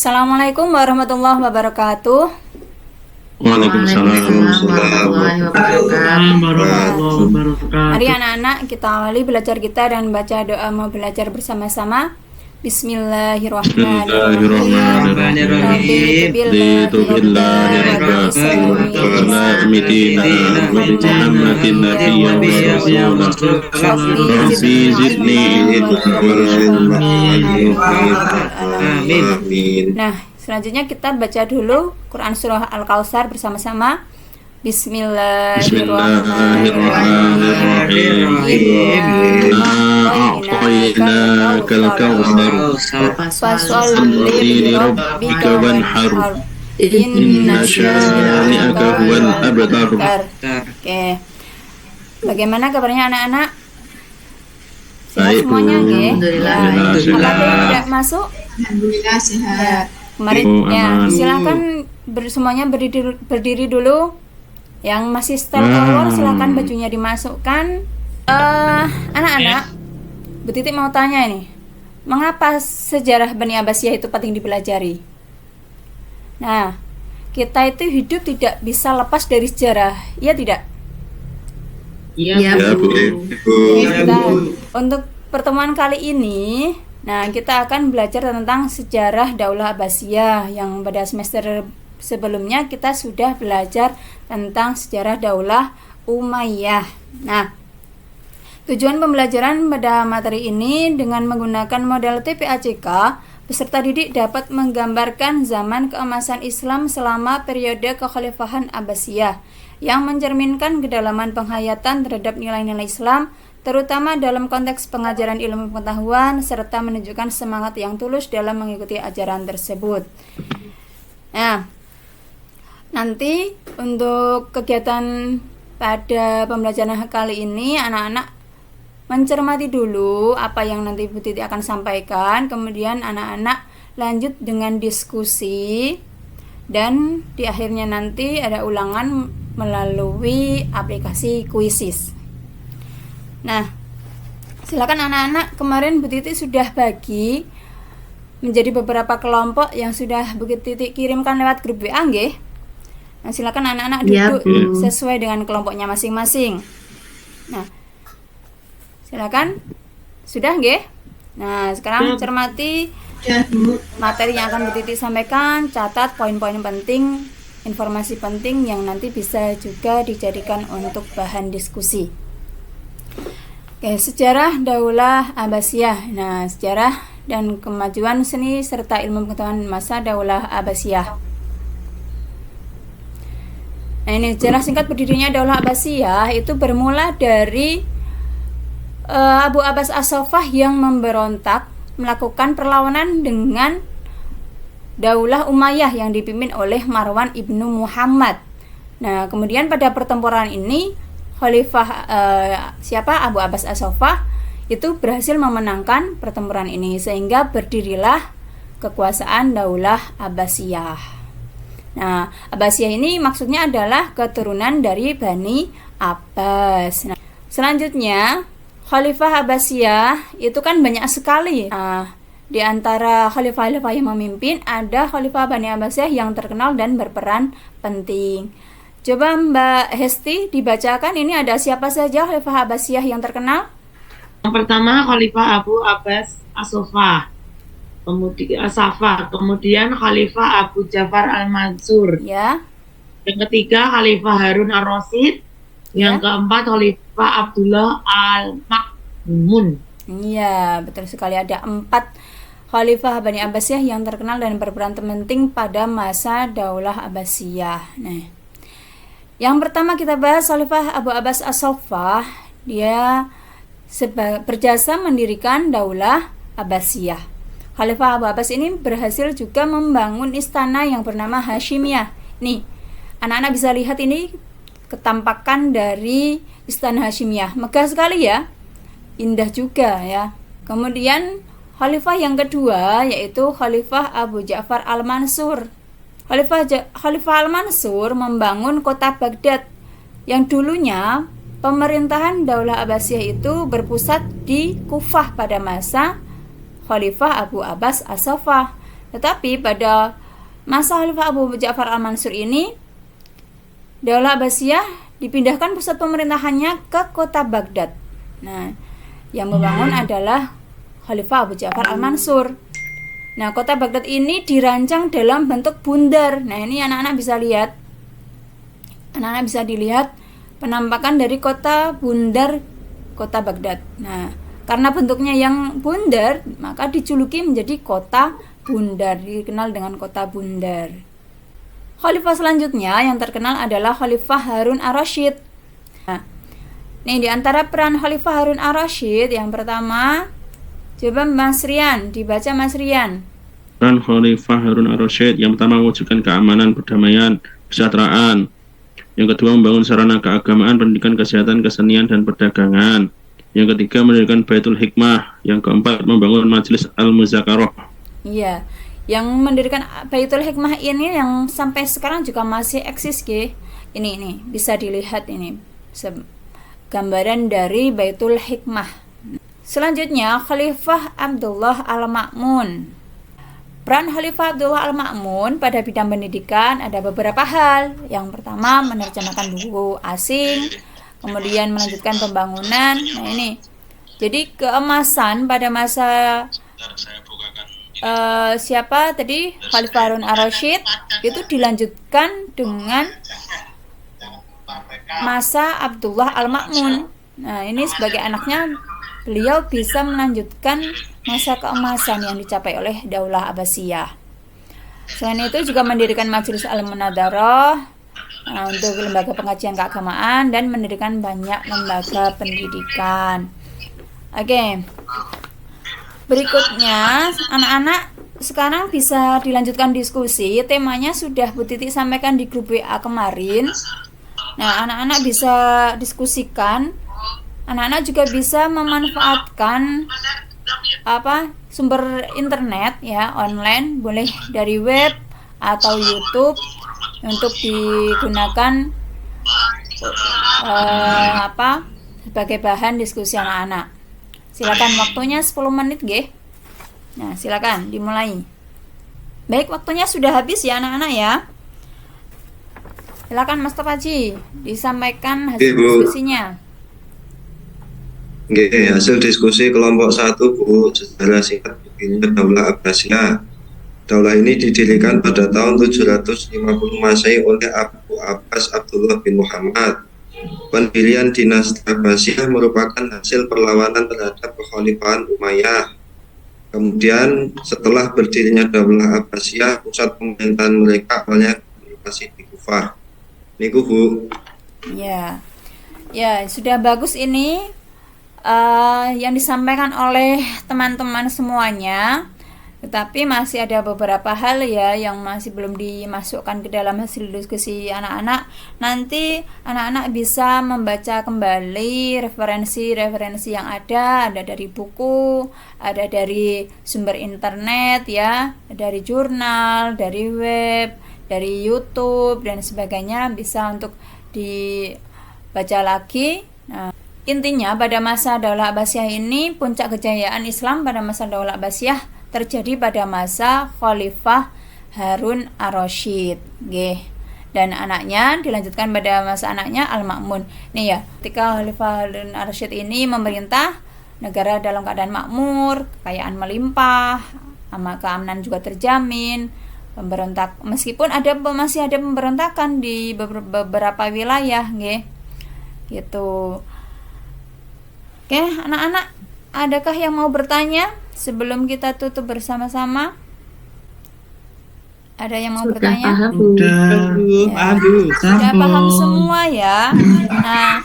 Assalamualaikum warahmatullahi wabarakatuh. Waalaikumsalam Warahmatullahi wabarakatuh. wabarakatuh. Mari anak-anak kita awali belajar kita dan baca doa mau belajar bersama-sama. Bismillahirrahmanirrahim. Raditu billahi rabbil alamin wa bi Muhammadin nabiyyan wa rasulah. Rabbi zidni ilma Amin. Nah, selanjutnya kita baca dulu Quran Surah Al-Kautsar bersama-sama. Bismillahirrahmanirrahim. A'tainakal kautsar fasalli li rabbika wanhar inna syani'aka huwal abtar. Oke. Bagaimana kabarnya anak-anak? Sehat Baik, semuanya, Bu. nggih? Alhamdulillah. Ya. Alhamdulillah. Apa yang tidak masuk? Alhamdulillah sehat. Kemarin Oh, ya, aman. silakan semuanya berdiri dulu. Yang masih style color silakan bajunya dimasukkan. Anak-anak, Bu Titi mau tanya ini, mengapa sejarah Bani Abbasiyah itu penting dipelajari? Nah, kita itu hidup tidak bisa lepas dari sejarah, ya tidak? Iya, Ya, Bu. Kita, untuk pertemuan kali ini, nah kita akan belajar tentang sejarah Daulah Abbasiyah yang pada semester sebelumnya kita sudah belajar tentang sejarah Daulah Umayyah. Nah, tujuan pembelajaran pada materi ini dengan menggunakan model TPACK, peserta didik dapat menggambarkan zaman keemasan Islam selama periode kekhalifahan Abbasiyah yang mencerminkan kedalaman penghayatan terhadap nilai-nilai Islam, terutama dalam konteks pengajaran ilmu pengetahuan serta menunjukkan semangat yang tulus dalam mengikuti ajaran tersebut. Nah, nanti untuk kegiatan pada pembelajaran kali ini anak-anak mencermati dulu apa yang nanti Bu Titi akan sampaikan, kemudian anak-anak lanjut dengan diskusi dan di akhirnya nanti ada ulangan melalui aplikasi Quizzes. Nah, silakan anak-anak, kemarin Bu Titi sudah bagi menjadi beberapa kelompok yang sudah Bu Titi kirimkan lewat grup WA nggih. Nah, silakan anak-anak Ya, duduk Bu. sesuai dengan kelompoknya masing-masing. Nah, silakan. Sudah nggih? Nah, sekarang cermati Ya, Bu. materi yang akan Bu Titi sampaikan, catat poin-poin penting, informasi penting yang nanti bisa juga dijadikan untuk bahan diskusi. Oke, sejarah Daulah Abbasiyah. Nah, sejarah dan kemajuan seni serta ilmu pengetahuan masa Daulah Abbasiyah. Nah, ini sejarah singkat berdirinya Daulah Abbasiyah itu bermula dari Abu Abbas As-Saffah yang memberontak melakukan perlawanan dengan Daulah Umayyah yang dipimpin oleh Marwan ibnu Muhammad. Nah, kemudian pada pertempuran ini Khalifah Abu Abbas As-Saffah itu berhasil memenangkan pertempuran ini sehingga berdirilah kekuasaan Daulah Abbasiyah. Nah, Abbasiyah ini maksudnya adalah keturunan dari Bani Abbas. Nah, selanjutnya Khalifah Abbasiyah itu kan banyak sekali. Nah, di antara khalifah-khalifah yang memimpin ada Khalifah Bani Abbasiyah yang terkenal dan berperan penting. Coba Mbak Hesti dibacakan ini ada siapa saja Khalifah Abbasiyah yang terkenal? Yang pertama Khalifah Abu Abbas As-Saffah. Kemudian Khalifah Abu Ja'far Al-Mansur. Ya. Yang ketiga Khalifah Harun Ar-Rasyid. Yang keempat Khalifah Abdullah Al-Makmun. Iya, betul sekali, ada 4 Khalifah Bani Abbasiyah yang terkenal dan berperan penting pada masa Daulah Abbasiyah. Nah, yang pertama kita bahas Khalifah Abu Abbas As-Saffah. Dia berjasa mendirikan Daulah Abbasiyah. Khalifah Abu Abbas ini berhasil juga membangun istana yang bernama Hashimiyah. Nih, anak-anak bisa lihat ini ketampakan dari istana Hashimiyah. Megah sekali ya. Indah juga ya. Kemudian Khalifah yang kedua yaitu Khalifah Abu Ja'far Al-Mansur. Khalifah Al-Mansur membangun kota Baghdad yang dulunya pemerintahan Daulah Abbasiyah itu berpusat di Kufah pada masa Khalifah Abu Abbas As-Saffah. Tetapi pada masa Khalifah Abu Ja'far Al-Mansur ini, Daulah Abbasiyah dipindahkan pusat pemerintahannya ke kota Baghdad. Nah, yang membangun adalah Khalifah Abu Ja'far Al-Mansur. Nah, kota Baghdad ini dirancang dalam bentuk bundar. Nah, ini anak-anak bisa lihat. Anak-anak bisa dilihat penampakan dari kota bundar kota Baghdad. Nah, karena bentuknya yang bundar, maka dijuluki menjadi kota bundar, dikenal dengan kota bundar. Khalifah selanjutnya yang terkenal adalah Khalifah Harun Ar-Rasyid. Nah, nih di antara peran Khalifah Harun Ar-Rasyid, yang pertama, coba Mas Rian, dibaca Mas Rian. Peran Khalifah Harun Ar-Rasyid yang pertama mewujudkan keamanan, perdamaian, kesejahteraan. Yang kedua membangun sarana keagamaan, pendidikan, kesehatan, kesenian, dan perdagangan. Yang ketiga mendirikan Baitul Hikmah. Yang keempat membangun Majelis Al-Muzakarah. Iya, yang mendirikan Baitul Hikmah ini yang sampai sekarang juga masih eksis, Ge. Ini bisa dilihat ini gambaran dari Baitul Hikmah. Selanjutnya Khalifah Abdullah Al-Ma'mun. Peran Khalifah Abdullah Al-Ma'mun pada bidang pendidikan ada beberapa hal. Yang pertama menerjemahkan buku asing, kemudian melanjutkan pembangunan. Nah ini, jadi keemasan pada masa siapa tadi, Khalifah Harun Ar-Rasyid, itu dilanjutkan dengan masa Abdullah Al-Ma'mun. Nah ini sebagai anaknya, beliau bisa melanjutkan masa keemasan yang dicapai oleh Daulah Abbasiyah. Selain itu juga mendirikan Majelis Al-Munadarah untuk lembaga pengajian keagamaan dan mendirikan banyak lembaga pendidikan. Oke. Berikutnya, anak-anak sekarang bisa dilanjutkan diskusi. Temanya sudah Bu Titi sampaikan di grup WA kemarin. Nah, anak-anak bisa diskusikan. Anak-anak juga bisa memanfaatkan sumber internet ya, online, boleh dari web atau YouTube untuk digunakan sebagai bahan diskusi anak-anak. Silakan, waktunya 10 menit, Ge. Nah, silakan dimulai. Baik, waktunya sudah habis ya anak-anak ya. Silakan Mas Topaji, disampaikan hasil diskusinya. Oke, hasil diskusi kelompok 1, Bu. Sejarah singkat begini, Daulah Abbasiyah. Daulah ini didirikan pada tahun 750 Masehi oleh Abu Abbas Abdullah bin Muhammad. Pendirian dinasti Abbasiyah merupakan hasil perlawanan terhadap kekhalifahan Umayyah. Kemudian setelah berdirinya Daulah Abbasiyah, pusat pemerintahan mereka awalnya masih di Kufah. Niku, Bu. Ya, sudah bagus ini yang disampaikan oleh teman-teman semuanya. Tetapi masih ada beberapa hal ya yang masih belum dimasukkan ke dalam hasil diskusi anak-anak. Nanti anak-anak bisa membaca kembali referensi-referensi yang ada dari buku, ada dari sumber internet ya, dari jurnal, dari web, dari YouTube dan sebagainya, bisa untuk dibaca lagi. Nah, intinya pada masa Daulah Abbasiyah ini, puncak kejayaan Islam pada masa Daulah Abbasiyah terjadi pada masa Khalifah Harun Ar-Rasyid, dan anaknya dilanjutkan pada masa anaknya Al-Ma'mun. Nih ya, ketika Khalifah Harun Ar-Rasyid ini memerintah negara dalam keadaan makmur, kekayaan melimpah, keamanan juga terjamin. Meskipun masih ada pemberontakan di beberapa wilayah, gitu. Oke, anak-anak, adakah yang mau bertanya sebelum kita tutup bersama-sama? Ada yang mau bertanya? Sudah paham semua ya. Nah,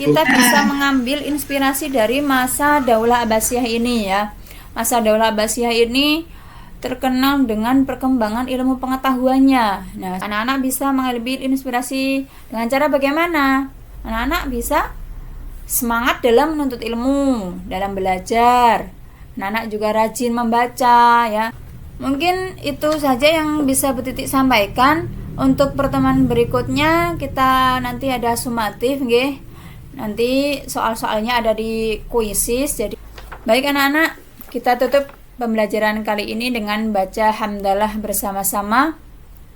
kita bisa mengambil inspirasi dari masa Daulah Abbasiyah ini ya. Masa Daulah Abbasiyah ini terkenal dengan perkembangan ilmu pengetahuannya. Nah, anak-anak bisa mengambil inspirasi dengan cara bagaimana? Anak-anak bisa semangat dalam menuntut ilmu, dalam belajar. Anak-anak juga rajin membaca ya. Mungkin itu saja yang bisa Bu Titik sampaikan. Untuk pertemuan berikutnya kita nanti ada sumatif, Nanti soal-soalnya ada di kuisis. Jadi baik anak-anak, kita tutup pembelajaran kali ini dengan baca hamdalah bersama-sama.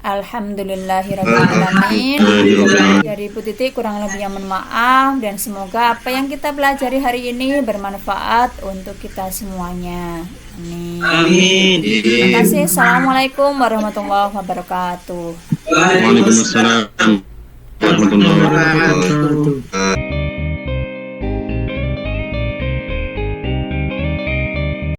Alhamdulillahirrahmanirrahim. Dari Ibu Titi kurang lebihnya mohon maaf, dan semoga apa yang kita pelajari hari ini bermanfaat untuk kita semuanya. Amin. Amin. Terima kasih. Assalamualaikum warahmatullahi wabarakatuh. Waalaikumsalam warahmatullahi wabarakatuh.